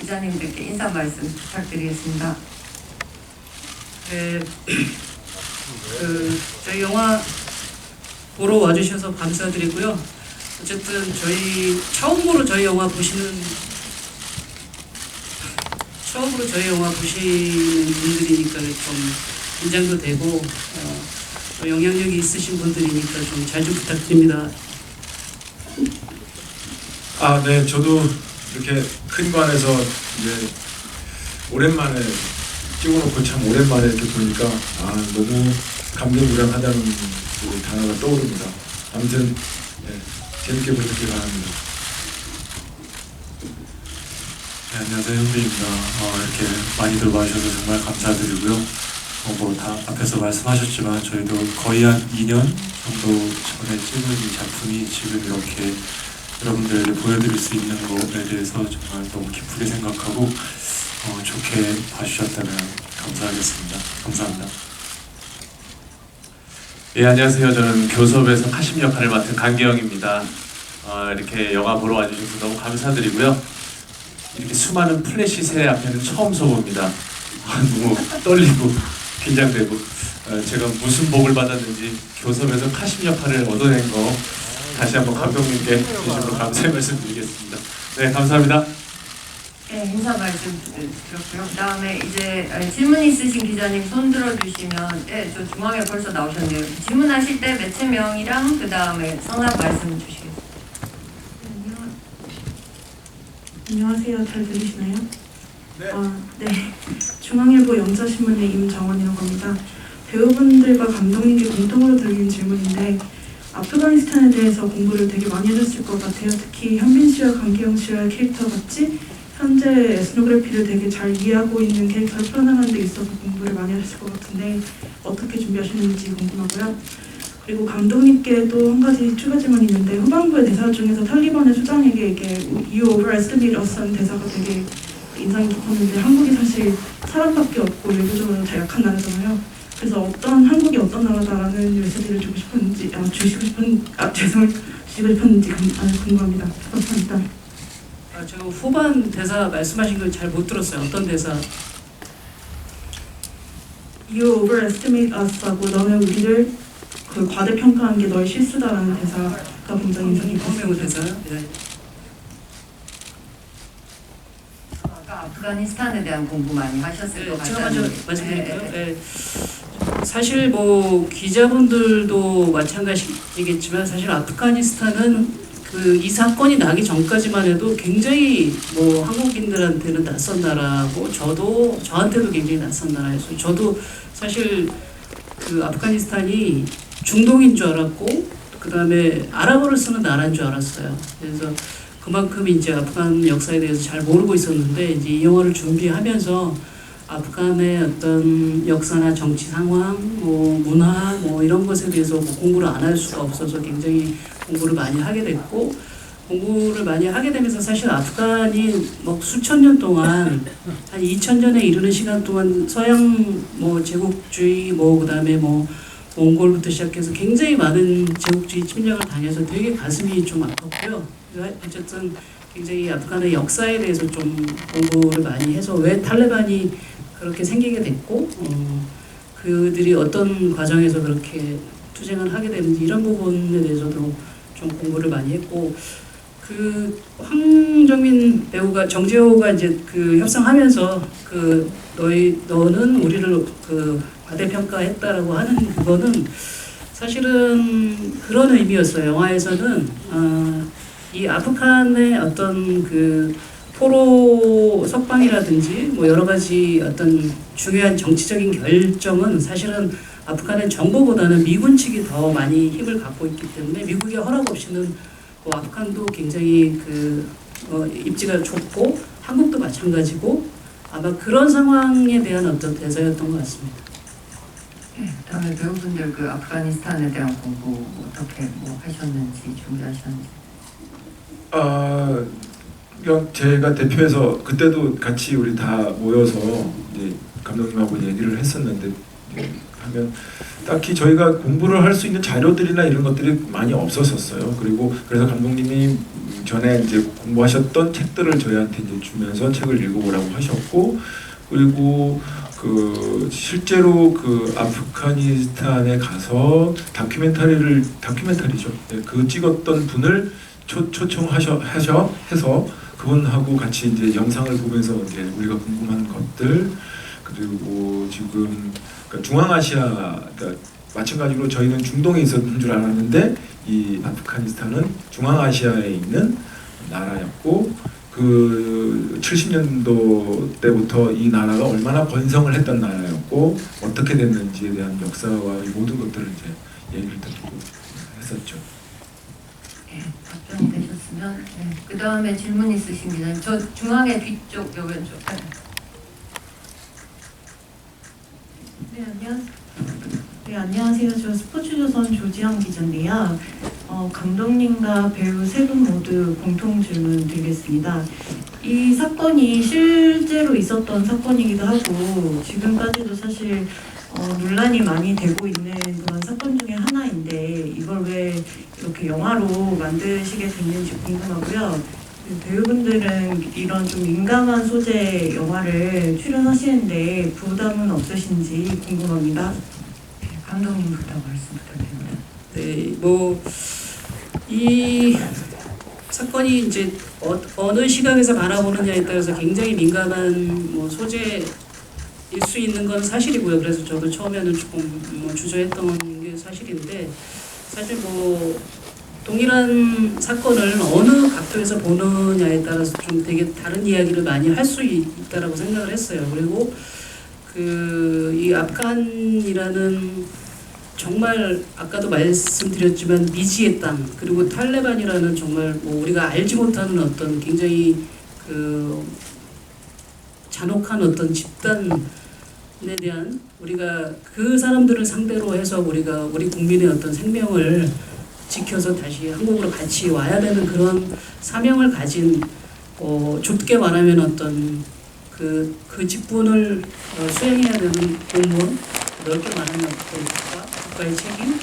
기자님들께 인사 말씀 부탁드리겠습니다. 네, 저희 영화 보러 와주셔서 감사드리고요. 어쨌든 처음으로 저희 영화 보시는 분들이니까 좀 긴장도 되고 또 영향력이 있으신 분들이니까 좀 잘 좀 부탁드립니다. 네, 저도 이렇게 큰 관에서 이제 오랜만에 찍어놓고 참 오랜만에 이렇게 보니까 너무 감개무량하다는 그 단어가 떠오릅니다. 아무튼 재밌게 보시기 바랍니다. 네, 안녕하세요, 현빈입니다. 이렇게 많이들 와주셔서 정말 감사드리고요. 다 앞에서 말씀하셨지만 저희도 거의 한 2년 정도 전에 찍은 이 작품이 지금 이렇게 여러분들에게 보여드릴 수 있는 것에 대해서 정말 너무 기쁘게 생각하고 좋게 봐주셨다면 감사하겠습니다. 감사합니다. 예, 안녕하세요. 저는 교섭에서 카심 역할을 맡은 강기영입니다. 이렇게 영화 보러 와주셔서 너무 감사드리고요. 이렇게 수많은 플래시 새 앞에는 처음 서봅니다. 너무 떨리고 긴장되고 제가 무슨 복을 받았는지 교섭에서 카심 역할을 얻어낸 거 다시 한번 감독님께 진심으로 감사의 말씀 드리겠습니다. 네, 감사합니다. 네, 인사 말씀 드렸고요. 그 다음에 이제 질문 있으신 기자님 손 들어주시면, 네, 저 중앙에 벌써 나오셨네요. 질문하실 때 매체명이랑 그 다음에 성함 말씀 주시겠습니다. 안녕하세요. 잘 들리시나요? 네. 네. 중앙일보 영자신문의 임정원이라고 합니다. 배우분들과 감독님께 공통으로 드리는 질문인데 아프가니스탄에 대해서 공부를 되게 많이 해줬을 것 같아요. 특히 현빈 씨와 강기영 씨와 캐릭터 같이 현재 에스노그래피를 되게 잘 이해하고 있는 캐릭터를 표현하는 데 있어서 공부를 많이 하셨을 것 같은데 어떻게 준비하시는지 궁금하고요. 그리고 감독님께도 한 가지 추가 질문이 있는데 후반부의 대사 중에서 탈리반의 수장에게 이게 You overestimate us 하는 대사가 되게 인상이 깊었는데 한국이 사실 사람밖에 없고 외교적으로 다 약한 나라잖아요. 그래서 한국이 어떤 나라다라는 메시지를 주시고 싶었는지 궁금합니다. 감사합니다. 제가 후반 대사 말씀하신 걸 잘 못 들었어요. 어떤 대사? You overestimate us하고 너는 우리를 과대평가한 게 너의 실수다라는 대사가 굉장히 인상이 깊었습니다. 대사요? 네. 아까 아프가니스탄에 대한 공부 많이 하셨을 것 제가 같아요. 먼저 말씀드릴까요? 네. 사실 기자분들도 마찬가지겠지만 사실 아프가니스탄은 이 사건이 나기 전까지만 해도 굉장히 한국인들한테는 낯선 나라고 저한테도 굉장히 낯선 나라였어요. 저도 사실 아프가니스탄이 중동인 줄 알았고 그 다음에 아랍어를 쓰는 나라인 줄 알았어요. 그래서 그만큼 이제 아프간 역사에 대해서 잘 모르고 있었는데 이제 이 영화를 준비하면서 아프간의 어떤 역사나 정치 상황, 문화, 이런 것에 대해서 공부를 안 할 수가 없어서 굉장히 공부를 많이 하게 됐고 공부를 많이 하게 되면서 사실 아프간이 수천 년 동안 한 2000년에 이르는 시간 동안 서양 제국주의 그다음에 몽골부터 시작해서 굉장히 많은 제국주의 침략을 당해서 되게 가슴이 좀 아팠고요. 어쨌든 굉장히 아프간의 역사에 대해서 좀 공부를 많이 해서 왜 탈레반이 그렇게 생기게 됐고 그들이 어떤 과정에서 그렇게 투쟁을 하게 되는지 이런 부분에 대해서도 좀 공부를 많이 했고 황정민 배우가 정재호가 이제 협상하면서 너는 우리를 과대평가했다라고 하는 그거는 사실은 그런 의미였어요. 영화에서는 이 아프간의 어떤 포로 석방이라든지 여러 가지 어떤 중요한 정치적인 결정은 사실은 아프간의 정부보다는 미군 측이 더 많이 힘을 갖고 있기 때문에 미국의 허락 없이는 아프간도 굉장히 입지가 좁고 한국도 마찬가지고 아마 그런 상황에 대한 어떤 대사였던 것 같습니다. 네, 다음에 배우분들 아프가니스탄에 대한 공부 어떻게 하셨는지 준비하셨는지. 그냥 제가 대표해서 그때도 같이 우리 다 모여서 이제 감독님하고 얘기를 했었는데 하면 딱히 저희가 공부를 할 수 있는 자료들이나 이런 것들이 많이 없었었어요. 그리고 그래서 감독님이 전에 이제 공부하셨던 책들을 저희한테 이제 주면서 책을 읽어보라고 하셨고, 그리고 그 실제로 그 아프가니스탄에 가서 다큐멘터리죠. 네, 그 찍었던 분을 해서 그분하고 같이 이제 영상을 보면서 이제 우리가 궁금한 것들, 그리고 지금 그러니까 중앙아시아, 그러니까 마찬가지로 저희는 중동에 있었는 줄 알았는데 이 아프가니스탄은 중앙아시아에 있는 나라였고, 그 70년도 때부터 이 나라가 얼마나 번성을 했던 나라였고 어떻게 됐는지에 대한 역사와 이 모든 것들을 이제 얘기를 듣고 했었죠. 네, 답변이 되셨으면. 네. 그 다음에 질문 있으신 기자님, 저 중앙의 뒤쪽, 요 왼쪽. 네, 안녕하세요. 저 스포츠조선 조지영 기자인데요. 감독님과 배우 세 분 모두 공통 질문 드리겠습니다. 이 사건이 실제로 있었던 사건이기도 하고 지금까지도 사실 논란이 많이 되고 있는 그런 사건 중에 하나인데 이걸 왜 이렇게 영화로 만드시게 됐는지 궁금하고요. 배우분들은 이런 좀 민감한 소재 영화를 출연하시는데 부담은 없으신지 궁금합니다. 네, 감독님부터 말씀 부탁드립니다. 네, 뭐 이 사건이 이제 어느 시각에서 바라보느냐에 따라서 굉장히 민감한 뭐 소재일 수 있는 건 사실이고요. 그래서 저도 처음에는 조금 주저했던 게 사실인데, 사실 뭐 동일한 사건을 어느 각도에서 보느냐에 따라서 좀 되게 다른 이야기를 많이 할 수 있다라고 생각을 했어요. 그리고 이 아프간이라는 정말 아까도 말씀드렸지만 미지의 땅, 그리고 탈레반이라는 정말 뭐 우리가 알지 못하는 어떤 굉장히 그 잔혹한 어떤 집단에 대한, 우리가 그 사람들을 상대로 해서 우리가 우리 국민의 어떤 생명을 지켜서 다시 한국으로 같이 와야 되는 그런 사명을 가진, 좁게 말하면 어떤 그 직분을 수행해야 되는 공무원, 넓게 말하면 어떤 국가의 책임,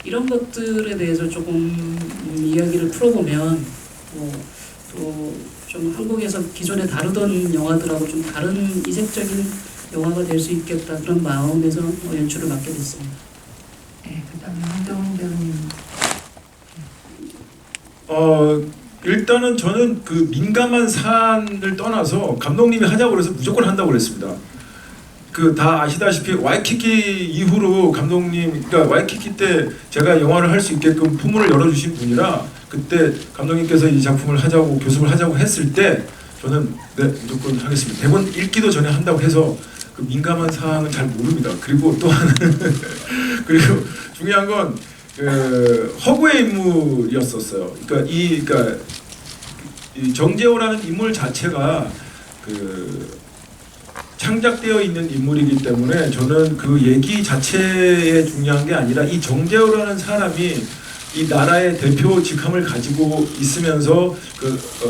이런 것들에 대해서 조금 이야기를 풀어보면 또 좀 한국에서 기존에 다루던 영화들하고 좀 다른 이색적인 영화가 될 수 있겠다, 그런 마음에서 연출을 맡게 됐습니다. 네, 그다음에 한동훈 배우님. 일단은 저는 그 민감한 사안을 떠나서 감독님이 하자고 그래서 무조건 한다고 그랬습니다. 그 다 아시다시피 와이키키 이후로 감독님, 그러니까 와이키키 때 제가 영화를 할 수 있게끔 품문을 열어주신 분이라, 그때 감독님께서 이 작품을 하자고, 교습을 하자고 했을 때 저는 네, 무조건 하겠습니다. 대본 읽기도 전에 한다고 해서 그 민감한 사항은 잘 모릅니다. 그리고 또 하나는 그리고 중요한 건 허구의 인물이었었어요. 그러니까 이 정재호라는 인물 자체가 창작되어 있는 인물이기 때문에 저는 그 얘기 자체에 중요한 게 아니라 이 정재호라는 사람이 이 나라의 대표 직함을 가지고 있으면서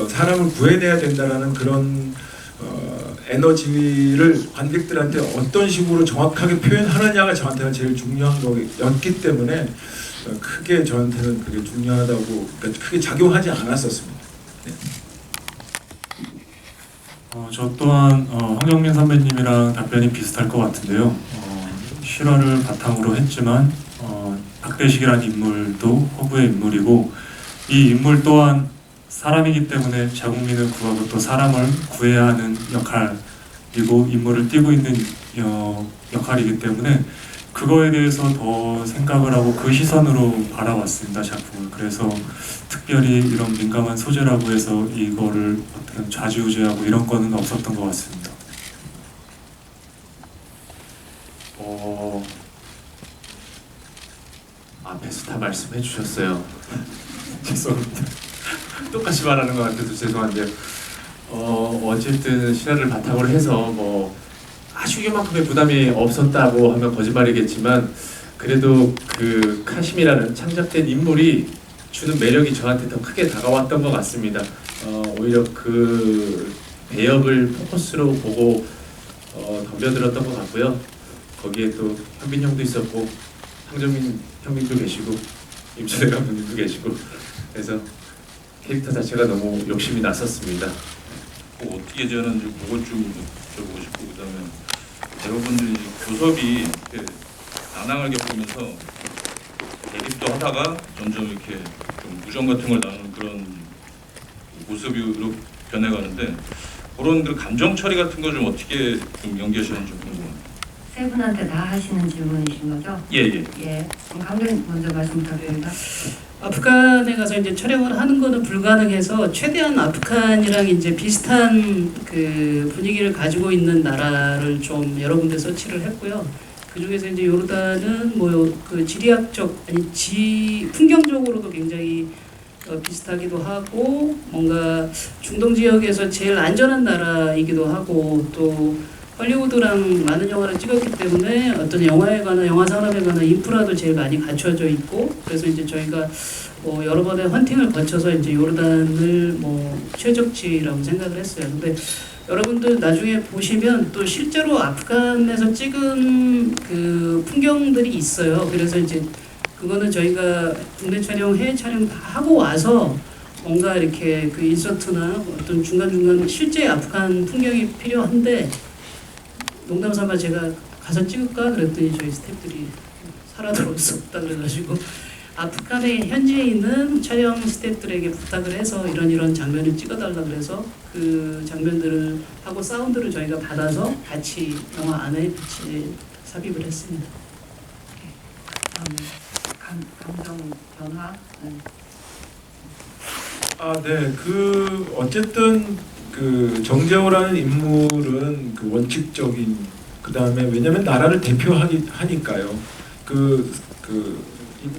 사람을 구해내야 된다라는 그런 에너지를 관객들한테 어떤 식으로 정확하게 표현하느냐가 저한테는 제일 중요한 거였기 때문에 크게 저한테는 그게 중요하다고, 그러니까 크게 작용하지 않았었습니다. 네. 저 또한 황영민 선배님이랑 답변이 비슷할 것 같은데요. 실화를 바탕으로 했지만 박대식이라는 인물도 허구의 인물이고, 이 인물 또한 사람이기 때문에 자국민을 구하고 또 사람을 구해야 하는 역할이고 인물을 띠고 있는 역할이기 때문에 그거에 대해서 더 생각을 하고 그 시선으로 바라봤습니다, 작품을. 그래서 특별히 이런 민감한 소재라고 해서 이거를 어떤 좌지우지하고 이런 거는 없었던 것 같습니다. 앞에서 다 말씀해 주셨어요. 죄송합니다. 똑같이 말하는 것 같아서 죄송한데요. 어쨌든 실화를 바탕으로 해서 뭐 아주 이만큼의 부담이 없었다고 하면 거짓말이겠지만, 그래도 그 카심이라는 창작된 인물이 주는 매력이 저한테 더 크게 다가왔던 것 같습니다. 오히려 그 배역을 포커스로 보고 덤벼들었던 것 같고요. 거기에 또 현빈 형도 있었고 황정민 형님도 계시고 임철회 감독님도 계시고 그래서 캐릭터 자체가 너무 욕심이 났었습니다. 어떻게 지었는지 그것 좀 여쭤보고 싶고 그다음에 배우분들이 교섭이 이렇게 난항을 겪으면서 대립도 하다가 점점 이렇게 좀 무정 같은 걸 나누는 그런 모습으로 변해가는데 그런 그 감정 처리 같은 거 좀 어떻게 좀 연기하시는지 궁금해요. 세 분한테 다 하시는 질문이신 거죠? 예예. 예. 그럼 감독님 먼저 말씀 부탁드립니다. 아프간에 가서 이제 촬영을 하는 거는 불가능해서 최대한 아프간이랑 이제 비슷한 그 분위기를 가지고 있는 나라를 좀 여러 군데 서치를 했고요. 그 중에서 이제 요르단은 뭐 그 지리학적 아니 풍경적으로도 굉장히 비슷하기도 하고 뭔가 중동 지역에서 제일 안전한 나라이기도 하고 또 헐리우드랑 많은 영화를 찍었기 때문에 어떤 영화에 관한 영화 산업에 관한 인프라도 제일 많이 갖춰져 있고 그래서 이제 저희가 뭐 여러 번의 헌팅을 거쳐서 이제 요르단을 뭐 최적지라고 생각을 했어요. 근데 여러분들 나중에 보시면 또 실제로 아프간에서 찍은 그 풍경들이 있어요. 그래서 이제 그거는 저희가 국내 촬영, 해외 촬영 다 하고 와서 뭔가 이렇게 그 인서트나 어떤 중간중간 실제 아프간 풍경이 필요한데 농담 삼아 제가 가서 찍을까 그랬더니 저희 스태프들이 사람들 수 없다 그래가지고 아프간에 현지에 있는 촬영 스태프들에게 부탁을 해서 이런 장면을 찍어달라 그래서 그 장면들을 하고 사운드를 저희가 받아서 같이 영화 안에 같이 삽입을 했습니다. 감정 변화. 네. 그 어쨌든 그 정재호라는 인물은 그 원칙적인 그다음에 왜냐면 나라를 대표하니까요. 그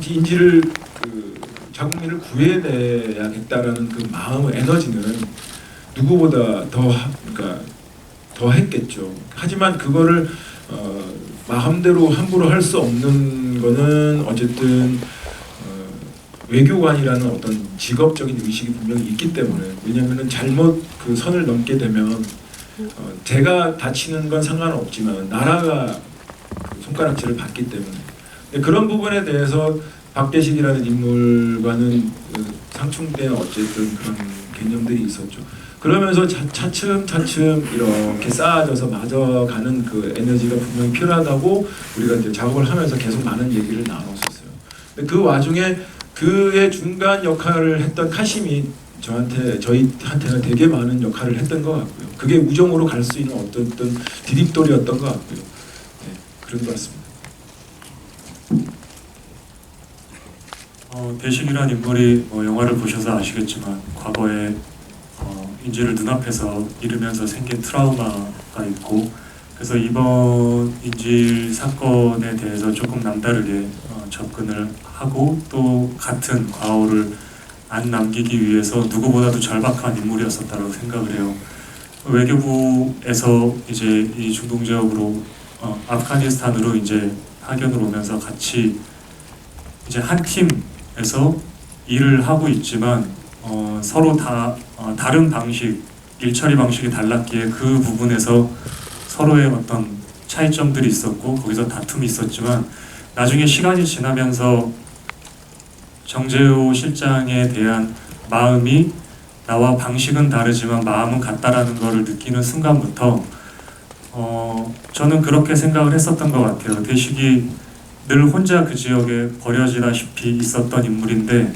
인지를 그 자국민을 구해내야겠다라는 그 마음의 에너지는 누구보다 그러니까 더 했겠죠. 하지만 그거를 마음대로 함부로 할 수 없는 거는 어쨌든 외교관이라는 어떤 직업적인 의식이 분명히 있기 때문에 왜냐하면 잘못 그 선을 넘게 되면 제가 다치는 건 상관없지만 나라가 그 손가락질을 받기 때문에 근데 그런 부분에 대해서 박대식이라는 인물과는 상충된 어쨌든 그런 개념들이 있었죠. 그러면서 차츰 이렇게 쌓아져서 맞아가는 그 에너지가 분명히 필요하다고 우리가 이제 작업을 하면서 계속 많은 얘기를 나눴었어요. 근데 그 와중에 그의 중간 역할을 했던 카심이 저희한테는 되게 많은 역할을 했던 것 같고요. 그게 우정으로 갈 수 있는 어떤 디딤돌이었던 것 같고요. 네, 그런 것 같습니다. 대식이라는 인물이 영화를 보셔서 아시겠지만 과거에 인질을 눈앞에서 잃으면서 생긴 트라우마가 있고 그래서 이번 인질 사건에 대해서 조금 남다르게 접근을 하고 또 같은 과오를 안 남기기 위해서 누구보다도 절박한 인물이었었다고 생각을 해요. 외교부에서 이제 이 중동 지역으로 아프가니스탄으로 이제 파견을 오면서 같이 이제 한 팀에서 일을 하고 있지만 서로 다 다른 방식, 일 처리 방식이 달랐기에 그 부분에서 서로의 어떤 차이점들이 있었고 거기서 다툼이 있었지만 나중에 시간이 지나면서 정재호 실장에 대한 마음이 나와 방식은 다르지만 마음은 같다라는 것을 느끼는 순간부터 저는 그렇게 생각을 했었던 것 같아요. 대식이 늘 혼자 그 지역에 버려지다시피 있었던 인물인데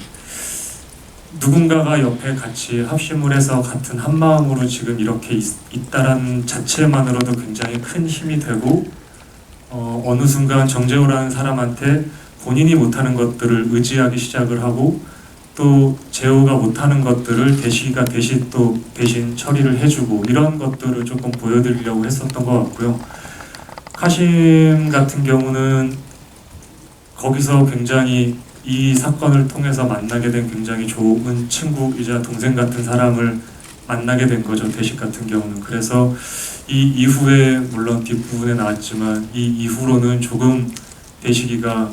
누군가가 옆에 같이 합심을 해서 같은 한 마음으로 지금 이렇게 있다라는 자체만으로도 굉장히 큰 힘이 되고 어느 순간 정재호라는 사람한테 본인이 못하는 것들을 의지하기 시작을 하고 또 재호가 못하는 것들을 대식이가 대신 처리를 해주고 이런 것들을 조금 보여드리려고 했었던 것 같고요. 카심 같은 경우는 거기서 굉장히 이 사건을 통해서 만나게 된 굉장히 좋은 친구이자 동생 같은 사람을 만나게 된 거죠. 대식 같은 경우는. 그래서 이 이후에 물론 뒷부분에 나왔지만 이 이후로는 조금 대식이가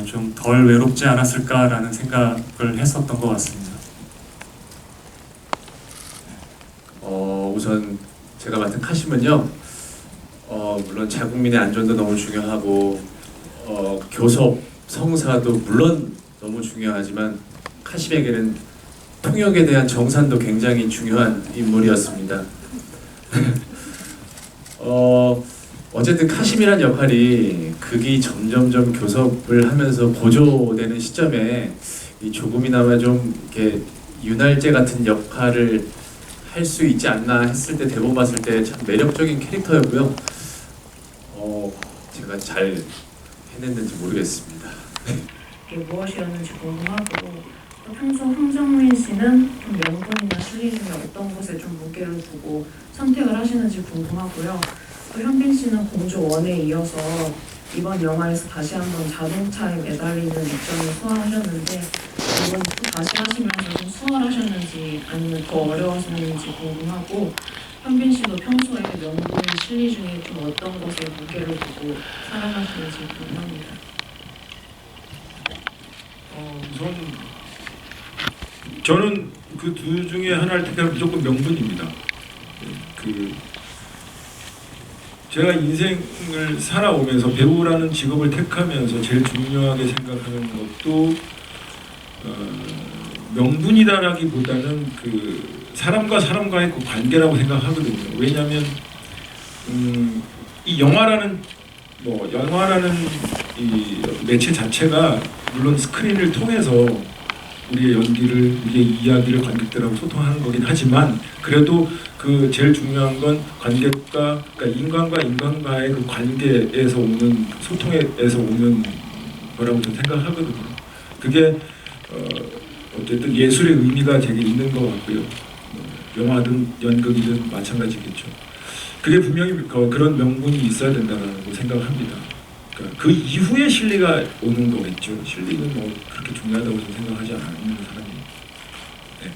좀 덜 외롭지 않았을까라는 생각을 했었던 것 같습니다. 우선 제가 맡은 카심은요 물론 자국민의 안전도 너무 중요하고 교섭, 성사도 물론 너무 중요하지만 카심에게는 통역에 대한 정산도 굉장히 중요한 인물이었습니다. 어쨌든 카심이란 역할이 극이 점점점 교섭을 하면서 고조되는 시점에 이 조금이나마 좀 이렇게 윤활제 같은 역할을 할 수 있지 않나 했을 때 대본 봤을 때 참 매력적인 캐릭터였고요. 제가 잘 해냈는지 모르겠습니다. 이게 무엇이었는지 궁금하고 또 평소 황정민 씨는 좀 명분이나 실리 중에 어떤 것에 좀 무게를 두고 선택을 하시는지 궁금하고요. 또 현빈 씨는 공조 1에 이어서 이번 영화에서 다시 한번 자동차에 매달리는 입장을 소화하셨는데 이번 또 다시 하시면서 좀 수월하셨는지 아니면 더 어려웠는지 궁금하고 현빈 씨도 평소에 명분, 실리 중에 좀 어떤 것에 무게를 두고 살아가시는지 궁금합니다. 우선 저는 그 두 중에 하나를 택하면 무조건 명분입니다. 제가 인생을 살아오면서 배우라는 직업을 택하면서 제일 중요하게 생각하는 것도 명분이다라기보다는 그 사람과 사람과의 그 관계라고 생각하거든요. 왜냐하면 이 영화라는 이 매체 자체가 물론 스크린을 통해서 우리의 연기를, 우리의 이야기를 관객들하고 소통하는 거긴 하지만 그래도 그 제일 중요한 건 관객과, 그러니까 인간과 인간과의 그 관계에서 오는, 소통에서 오는 거라고 저는 생각하거든요. 그게 어쨌든 예술의 의미가 되게 있는 것 같고요. 영화든 연극이든 마찬가지겠죠. 그게 분명히 그런 명분이 있어야 된다고 생각합니다. 그러니까 그 이후에 실리가 오는 거겠죠. 실리는 뭐 그렇게 중요하다고 저는 생각하지 않는 사람이에요. 네.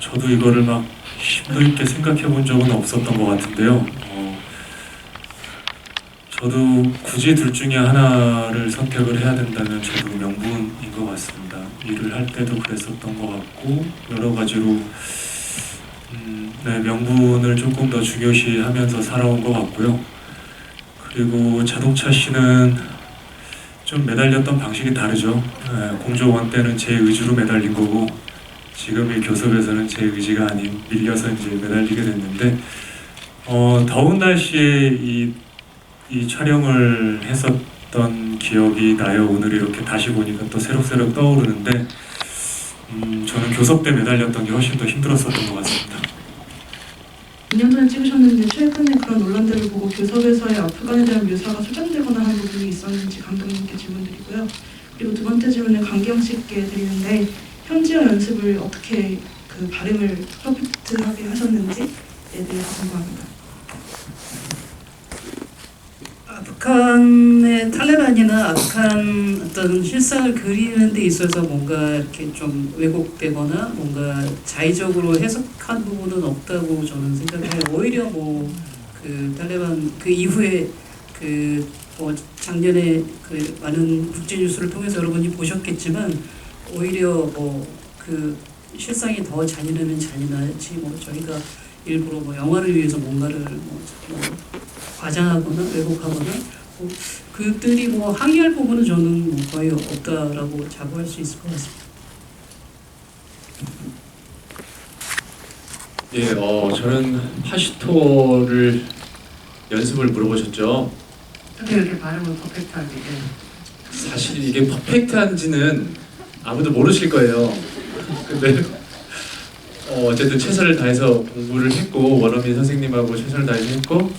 저도 이거를 막 심도 있게 생각해 본 적은 없었던 것 같은데요. 저도 굳이 둘 중에 하나를 선택을 해야 된다면 저도 명분인 것 같습니다. 일을 할 때도 그랬었던 것 같고 여러 가지로 네, 명분을 조금 더 중요시하면서 살아온 것 같고요. 그리고 자동차 씨는 좀 매달렸던 방식이 다르죠. 공조 1 때는 제 의지로 매달린 거고 지금의 교섭에서는 제 의지가 아닌 밀려서 이제 매달리게 됐는데 더운 날씨에 이 촬영을 했었던 기억이 나요. 오늘 이렇게 다시 보니까 또 새록새록 떠오르는데 저는 교섭 때 매달렸던 게 훨씬 더 힘들었었던 것 같습니다. 2년 전에 찍으셨는데 최근에 그런 논란들을 보고 교섭에서의 아프간에 대한 묘사가 수정되거나 한 부분이 있었는지 감독님께 질문드리고요. 그리고 두 번째 질문은 강기영 씨께 드리는데 현지어 연습을 어떻게 그 발음을 퍼펙트하게 하셨는지에 대해서 궁금합니다. 아프간의 탈레반이나 아프간 어떤 실상을 그리는 데 있어서 뭔가 이렇게 좀 왜곡되거나 뭔가 자의적으로 해석한 부분은 없다고 저는 생각해요. 오히려 뭐 그 탈레반 그 이후에 그 뭐 작년에 그 많은 국제 뉴스를 통해서 여러분이 보셨겠지만 오히려 뭐 그 실상이 더 잔인하면 잔인하지 뭐 저희가 일부러 뭐 영화를 위해서 뭔가를 뭐 과장하거나 왜곡하거나 뭐 그들이 뭐 항의할 부분은 저는 뭐 거의 없다라고 자부할 수 있을 것 같습니다. 예, 저는 파시토를 연습을 물어보셨죠. 어떻게 이렇게 발음을 퍼펙트하게 돼요? 사실 이게 퍼펙트한지는 아무도 모르실 거예요. 근데 어쨌든 최선을 다해서 공부를 했고 원어민 선생님하고 최선을 다해서 했고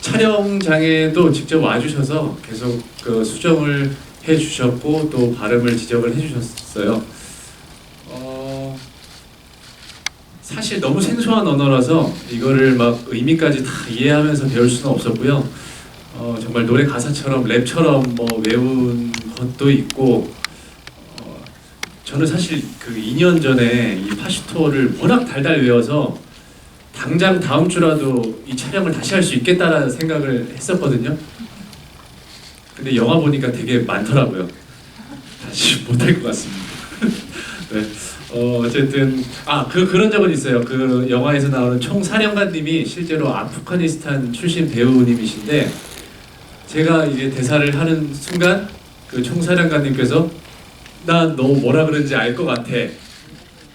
촬영장에도 직접 와주셔서 계속 그 수정을 해주셨고 또 발음을 지적을 해주셨어요. 사실 너무 생소한 언어라서 이거를 막 의미까지 다 이해하면서 배울 수는 없었고요. 정말 노래 가사처럼 랩처럼 뭐 외운 것도 있고 저는 사실 그 2년 전에 이 파시토를 워낙 달달 외워서 당장 다음 주라도 이 촬영을 다시 할 수 있겠다라는 생각을 했었거든요. 근데 영화 보니까 되게 많더라고요. 다시 못할 것 같습니다. 네, 어쨌든 그런 적은 있어요. 그 영화에서 나오는 총사령관님이 실제로 아프가니스탄 출신 배우님이신데 제가 이제 대사를 하는 순간 그 총사령관님께서 난 너 뭐라 그런지 알 것 같아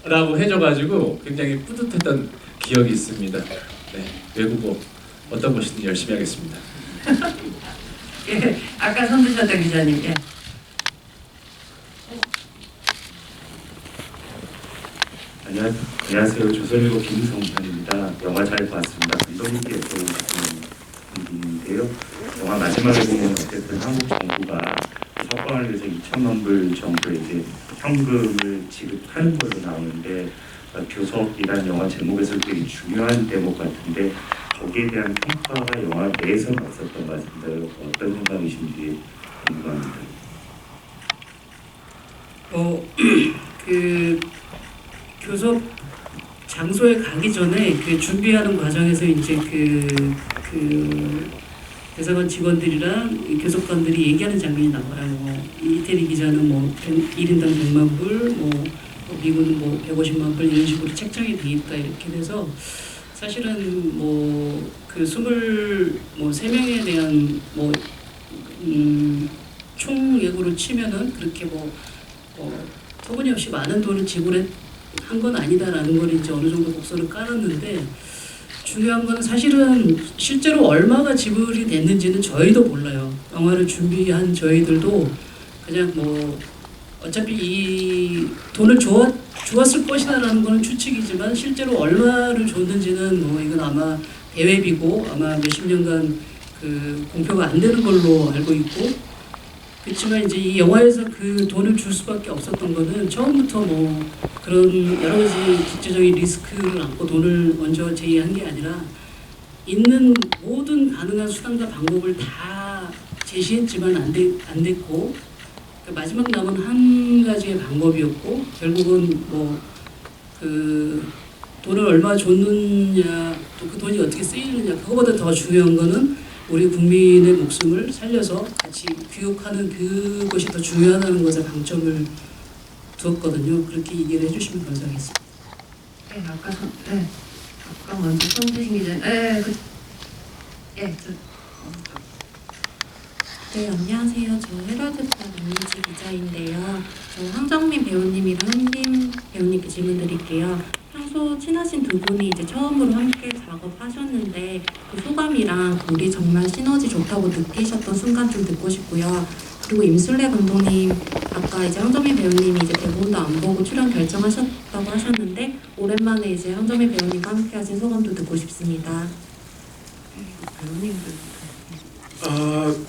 라고 해줘가지고 굉장히 뿌듯했던 기억이 있습니다. 네, 외국어 어떤 것이든 열심히 하겠습니다. 예, 아까 손 드셨던 기자님. 예. 안녕하세요. 조선일보 김성현입니다. 영화 잘 봤습니다. 감독님께 여쭤보는 얘기인데요. 영화 마지막에 보면 어쨌든 한국 정부가 석방을 위해서 2천만 불 정도 이제 현금을 지급하는 걸로 나오는데 교섭이란 영화 제목에서 되게 중요한 대목 같은데 거기에 대한 평가가 영화 내에서는 없었던 것 같습니다. 어떤 생각이신지 궁금합니다. 그 교섭 장소에 가기 전에 그 준비하는 과정에서 이제 그 대사관 직원들이랑 이 교섭관들이 얘기하는 장면이 나와요. 이태리 기자는 뭐 1인당 100만 불, 뭐 미군은 뭐 150만 불 이런 식으로 책정이 돼 있다 이렇게 돼서 사실은 뭐 그 23명에 대한 뭐 총액으로 치면은 그렇게 터무니없이 많은 돈을 지불한 건 아니다라는 걸 이제 어느 정도 곡선을 깔았는데 중요한 건 사실은 실제로 얼마가 지불이 됐는지는 저희도 몰라요. 영화를 준비한 저희들도 그냥 뭐 어차피 이 돈을 주었을 것이다라는 거는 추측이지만 실제로 얼마를 줬는지는 뭐 이건 아마 대외비고 아마 몇십 년간 그 공표가 안 되는 걸로 알고 있고 그렇지만 이제 이 영화에서 그 돈을 줄 수밖에 없었던 거는 처음부터 뭐 그런 여러 가지 국제적인 리스크를 안고 돈을 먼저 제의한 게 아니라 있는 모든 가능한 수단과 방법을 다 제시했지만 안 됐고 그러니까 마지막 남은 한 가지의 방법이었고 결국은 뭐 그 돈을 얼마 줬느냐 또 그 돈이 어떻게 쓰이느냐 그거보다 더 중요한 거는 우리 국민의 목숨을 살려서 같이 교육하는 그것이 더 중요하다는 것에 방점을 두었거든요. 그렇게 얘기를 해주시면 감사하겠습니다. 네, 아까 먼저 손 드신 기자님. 네, 안녕하세요. 저 헤럴드스타 남민지 기자인데요. 저 황정민 배우님이랑 한림 배우님께 질문 드릴게요. 평소 친하신 두 분이 이제 처음으로 함께 작업하셨는데 그 소감이랑 둘이 정말 시너지 좋다고 느끼셨던 순간 좀 듣고 싶고요. 그리고 임술래 감독님, 아까 이제 황정민 배우님이 이제 대본도 안 보고 출연 결정하셨다고 하셨는데 오랜만에 이제 황정민 배우님과 함께하신 소감도 듣고 싶습니다. 배우님들.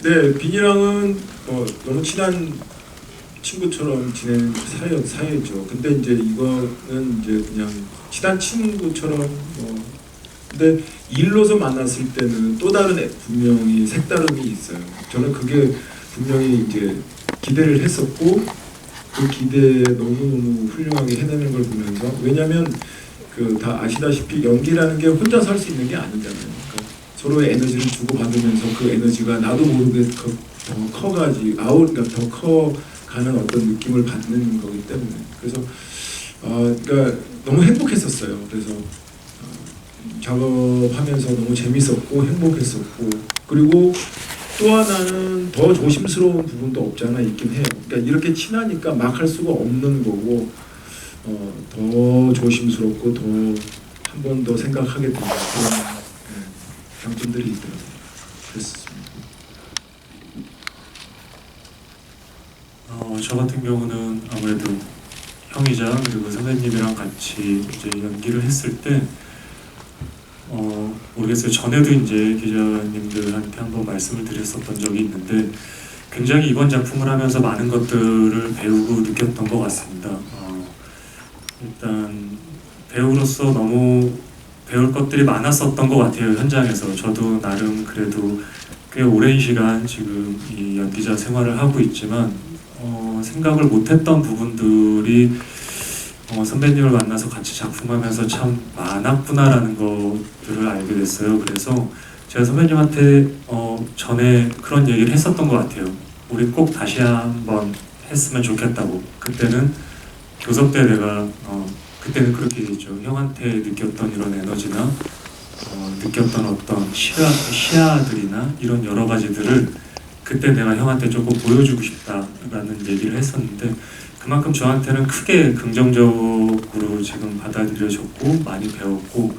네, 빈이랑은 너무 친한 친구처럼 지낸 사이죠. 근데 이제 이거는 이제 그냥 친한 친구처럼 근데 일로서 만났을 때는 또 다른 분명히 색다름이 있어요. 저는 그게 분명히 이제 기대를 했었고 그 기대에 너무너무 훌륭하게 해내는 걸 보면서 왜냐하면 그 다 아시다시피 연기라는 게 혼자 살 수 있는 게 아니잖아요. 그러니까 서로의 에너지를 주고받으면서 그 에너지가 나도 모르게 더 커가지 그러니까 더 커가는 어떤 느낌을 받는 거기 때문에 그래서 그러니까 너무 행복했었어요. 그래서 작업하면서 너무 재밌었고 행복했었고 그리고 또 하나는 더 조심스러운 부분도 없잖아 있긴 해요. 그러니까 이렇게 친하니까 막 할 수가 없는 거고 더 조심스럽고 더 한 번 더 생각하게 되는 그런 장점들이 있더라고요. 그랬습니다. 저 같은 경우는 아무래도 형이자 그리고 선배님이랑 같이 이제 연기를 했을 때 모르겠어요. 전에도 이제 기자님들한테 한번 말씀을 드렸었던 적이 있는데 굉장히 이번 작품을 하면서 많은 것들을 배우고 느꼈던 것 같습니다. 일단 배우로서 너무 배울 것들이 많았었던 것 같아요. 현장에서 저도 나름 그래도 꽤 오랜 시간 지금 이 연기자 생활을 하고 있지만 생각을 못했던 부분들이 선배님을 만나서 같이 작품하면서 참 많았구나라는 것들을 알게 됐어요. 그래서 제가 선배님한테 전에 그런 얘기를 했었던 것 같아요. 우리 꼭 다시 한번 했으면 좋겠다고. 그때는 교섭 때 내가 그때는 그렇게 얘기했죠. 형한테 느꼈던 이런 에너지나 느꼈던 어떤 시야들이나 이런 여러 가지들을 그때 내가 형한테 조금 보여주고 싶다라는 얘기를 했었는데 그만큼 저한테는 크게 긍정적으로 지금 받아들여졌고 많이 배웠고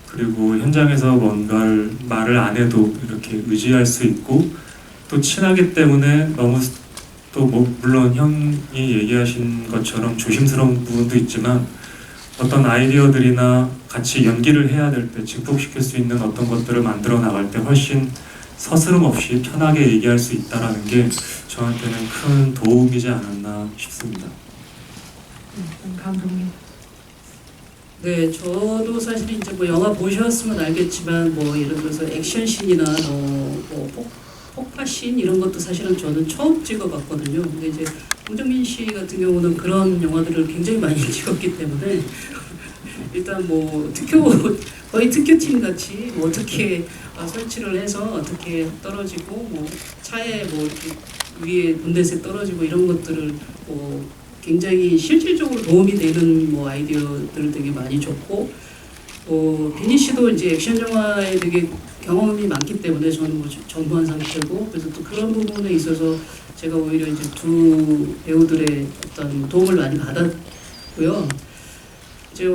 그리고 현장에서 뭔가를 말을 안 해도 이렇게 의지할 수 있고 또 친하기 때문에 너무 또 뭐 물론 형이 얘기하신 것처럼 조심스러운 부분도 있지만 어떤 아이디어들이나 같이 연기를 해야 될 때 증폭시킬 수 있는 어떤 것들을 만들어 나갈 때 훨씬 서스럼 없이 편하게 얘기할 수 있다라는 게 저한테는 큰 도움이지 않았나 싶습니다. 감독님. 네, 저도 사실 이제 뭐 영화 보셨으면 알겠지만 뭐 예를 들어서 액션씬이나 뭐 폭파씬 이런 것도 사실은 저는 처음 찍어봤거든요. 근데 이제 홍정민 씨 같은 경우는 그런 영화들을 굉장히 많이 찍었기 때문에 일단 뭐 거의 특효팀 같이 뭐 어떻게 설치를 해서 어떻게 떨어지고 뭐 차에 뭐 이렇게 위에 본넷에 떨어지고 이런 것들을 뭐 굉장히 실질적으로 도움이 되는 뭐 아이디어들을 되게 많이 줬고 비니 씨도 이제 액션 영화에 되게 경험이 많기 때문에 저는 뭐 전무한 상태고 그래서 또 그런 부분에 있어서 제가 오히려 이제 두 배우들의 어떤 도움을 많이 받았고요. 이제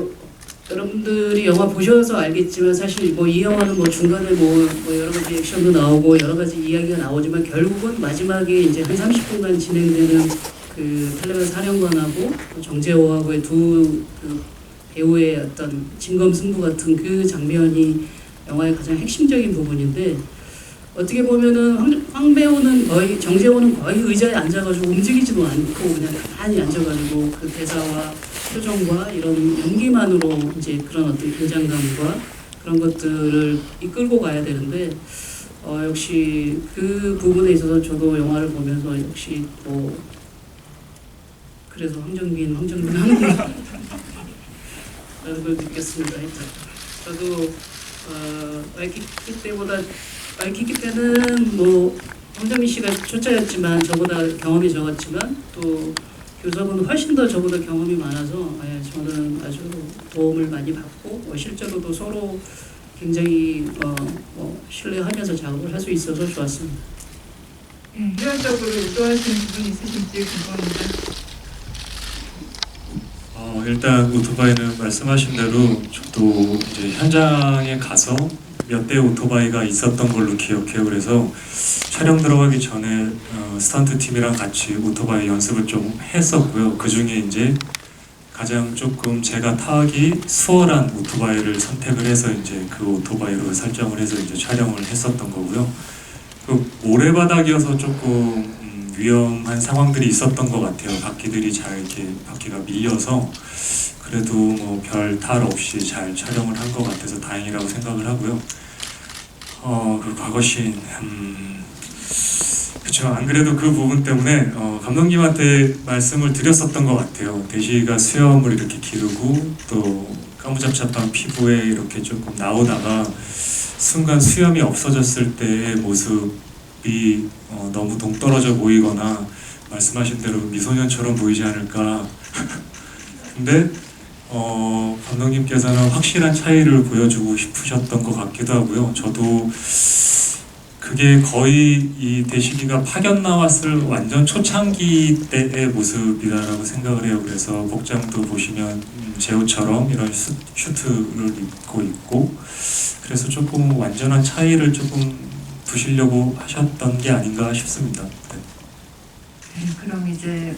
여러분들이 영화 보셔서 알겠지만 사실 뭐 이 영화는 뭐 중간에 뭐 여러 가지 액션도 나오고 여러 가지 이야기가 나오지만 결국은 마지막에 이제 한 30분간 진행되는 그 탈레반 사령관하고 정재호하고의 두 그 배우의 어떤 진검승부 같은 그 장면이 영화의 가장 핵심적인 부분인데 어떻게 보면은 황 배우는 거의 정재호는 거의 의자에 앉아가지고 움직이지도 않고 그냥 가만히 앉아가지고 그 대사와 표정과 이런 연기만으로 이제 그런 어떤 긴장감과 그런 것들을 이끌고 가야 되는데 역시 그 부분에 있어서 저도 영화를 보면서 역시 뭐 그래서 황정민 하는구나 라는 걸 느꼈습니다. 저도 와이키키 때는 뭐 황정민 씨가 초짜였지만 저보다 경험이 적었지만 또 교섭은 훨씬 더 저보다 경험이 많아서 저는 아주 도움을 많이 받고 실제로도 서로 굉장히 신뢰하면서 작업을 할 수 있어서 좋았습니다. 네, 효율적으로 유도하시는 부분이 있으신지 궁금합니다. 일단 오토바이는 말씀하신 대로 저도 이제 현장에 가서 몇 대의 오토바이가 있었던 걸로 기억해요. 그래서 촬영 들어가기 전에 스턴트 팀이랑 같이 오토바이 연습을 좀 했었고요. 그 중에 이제 가장 조금 제가 타기 수월한 오토바이를 선택을 해서 이제 그 오토바이로 설정을 해서 이제 촬영을 했었던 거고요. 그 모래바닥이어서 조금 위험한 상황들이 있었던 것 같아요. 바퀴들이 잘 이렇게 바퀴가 밀려서 그래도 뭐 별 탈 없이 잘 촬영을 한 것 같아서 다행이라고 생각을 하고요. 그 과거씬 그렇죠. 안 그래도 그 부분 때문에 감독님한테 말씀을 드렸었던 것 같아요. 대시가 수염을 이렇게 기르고 또 까무잡잡한 피부에 이렇게 조금 나오다가 순간 수염이 없어졌을 때의 모습이 너무 동떨어져 보이거나 말씀하신 대로 미소년처럼 보이지 않을까. 근데 감독님께서는 확실한 차이를 보여주고 싶으셨던 것 같기도 하고요. 저도 그게 거의 이 대시기가 파견 나왔을 완전 초창기 때의 모습이다라고 생각을 해요. 그래서 복장도 보시면 제호처럼 이런 슈트를 입고 있고 그래서 조금 완전한 차이를 조금 두시려고 하셨던 게 아닌가 싶습니다. 네. 네, 그럼 이제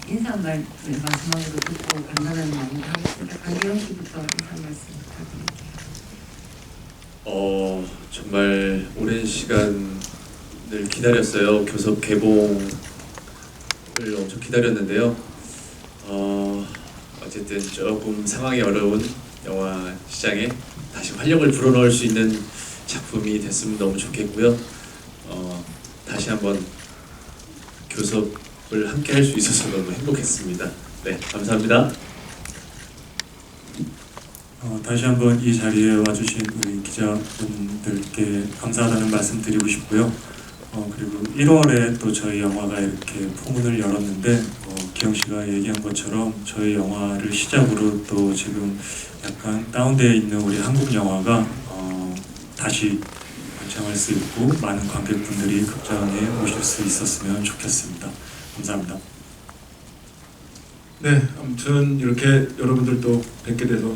인사 말씀 마지막으로 듣고 간단한 마무리 하겠습니다. 강기영 씨부터 인사 말씀 부탁드릴게요. 정말 오랜 시간을 기다렸어요. 교섭 개봉을 엄청 기다렸는데요. 어쨌든 조금 상황이 어려운 영화 시장에 다시 활력을 불어넣을 수 있는 작품이 됐으면 너무 좋겠고요. 다시 한번 교섭을 함께 할 수 있어서 너무 행복했습니다. 네, 감사합니다. 다시 한번 이 자리에 와주신 우리 기자분들께 감사하다는 말씀 드리고 싶고요. 그리고 1월에 또 저희 영화가 이렇게 포문을 열었는데 기영 씨가 얘기한 것처럼 저희 영화를 시작으로 또 지금 약간 다운되어 있는 우리 한국 영화가 다시 번창할 수 있고 많은 관객분들이 극장에 오실 수 있었으면 좋겠습니다. 감사합니다. 네, 아무튼 이렇게 여러분들 또 뵙게 돼서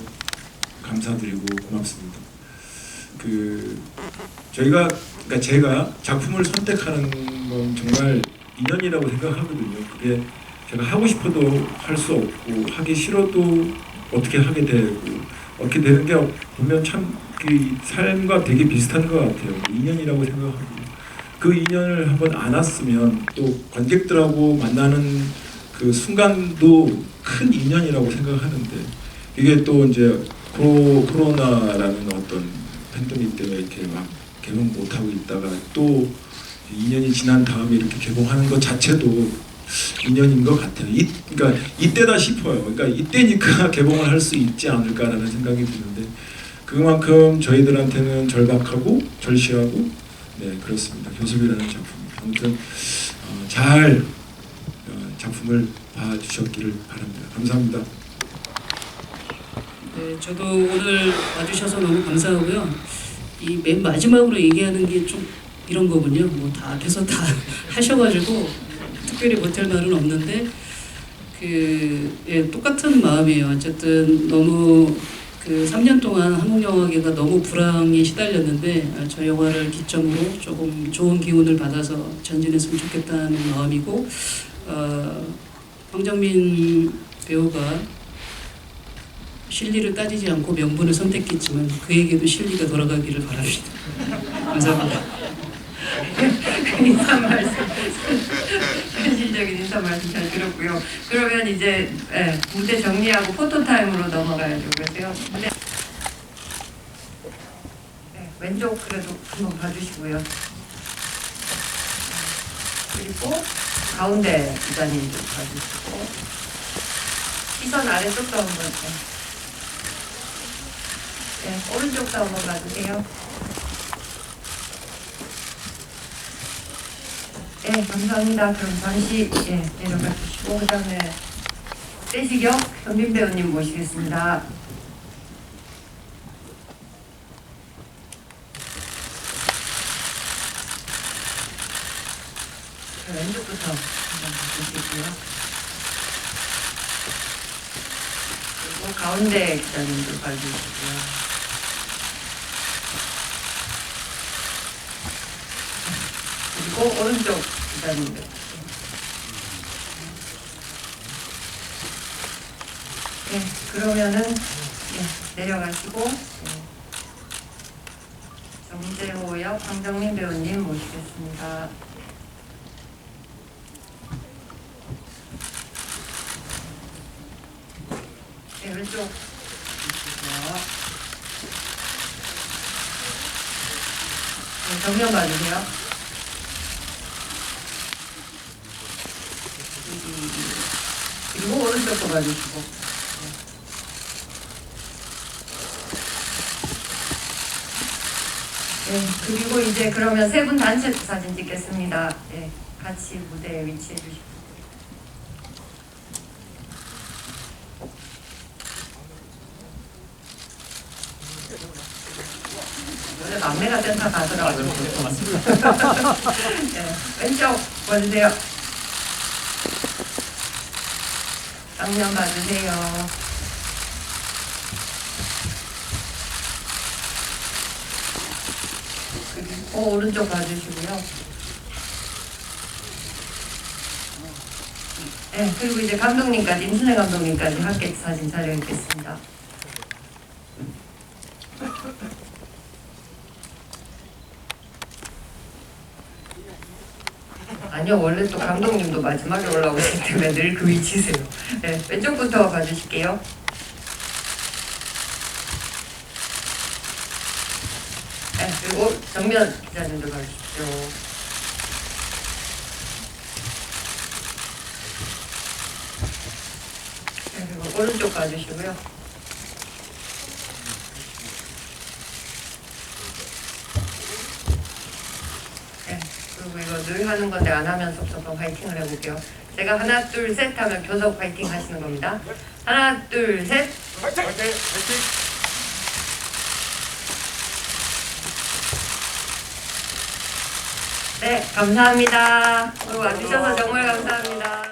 감사드리고 고맙습니다. 그러니까 제가 작품을 선택하는 건 정말 인연이라고 생각하거든요. 그게 제가 하고 싶어도 할 수 없고 하기 싫어도 어떻게 하게 되고 어떻게 되는 게 보면 참 그 삶과 되게 비슷한 것 같아요. 인연이라고 생각하고 그 인연을 한번 안았으면 또 관객들하고 만나는 그 순간도 큰 인연이라고 생각하는데 이게 또 이제 코로나라는 어떤 팬데믹 때문에 이렇게 막 개봉 못 하고 있다가 또 2년이 지난 다음에 이렇게 개봉하는 것 자체도 인연인 것 같아요. 그러니까 이때다 싶어요. 그러니까 이때니까 개봉을 할 수 있지 않을까라는 생각이 드는데 그만큼 저희들한테는 절박하고 절실하고 네 그렇습니다. 교섭이라는 작품 아무튼 잘 작품을 봐주셨기를 바랍니다. 감사합니다. 네, 저도 오늘 와주셔서 너무 감사하고요. 이 맨 마지막으로 얘기하는 게 좀 이런 거군요. 뭐 다 앞에서 다 하셔가지고 특별히 보탤 말은 없는데 똑같은 마음이에요. 어쨌든 너무 3년 동안 한국 영화계가 너무 불황에 시달렸는데 저 영화를 기점으로 조금 좋은 기운을 받아서 전진했으면 좋겠다는 마음이고 황정민 배우가 실리를 따지지 않고 명분을 선택했지만 그에게도 실리가 돌아가기를 바랍니다. 감사합니다. 인사 말씀, 현실적인 인사 말씀 잘 들었고요. 그러면 이제 무대 정리하고 포토 타임으로 넘어가야죠. 그래서요. 왼쪽 그래도 한번 봐주시고요. 그리고 가운데 기자님도 봐주시고 시선 아래쪽도 한번 오른쪽도 한번 봐주세요. 네, 감사합니다. 그럼 잠시 내려가 주시고 그 다음에 떼시경 현빈 배우님 모시겠습니다. 왼쪽부터 한번 봐주시고요. 그리고 가운데 기자님도 봐주시고요. 그리고 오른쪽 기자님들. 네, 그러면은 내려가시고 정재호 역 황정민 배우님 모시겠습니다. 네, 왼쪽 보시고요. 네, 정면 봐주세요. 그리고 오른쪽도 봐주시고. 네, 그리고 이제 그러면 세 분 단체 사진 찍겠습니다. 네, 같이 무대에 위치해 주시고. 원래 막내가 센터 가더라고요. 네, 왼쪽 봐주세요. 정면 봐주세요. 그리고 오른쪽 봐주시고요. 네, 그리고 이제 감독님까지, 임순애 감독님까지 함께 사진 촬영했겠습니다. 아니요, 원래 또 감독님도 마지막에 올라오시기 때문에 늘 그 위치세요. 네, 왼쪽부터 봐주실게요. 네, 그리고 정면 기자님도 봐주십시오. 네, 그리고 오른쪽 봐주시고요. 네, 그리고 이거 늘 하는 건데 안 하면 섭섭한 화이팅을 해볼게요. 제가 하나 둘 셋 하면 교섭 화이팅 하시는 겁니다. 하나 둘 셋. 화이팅! 네, 감사합니다. 오늘 와주셔서 정말 감사합니다.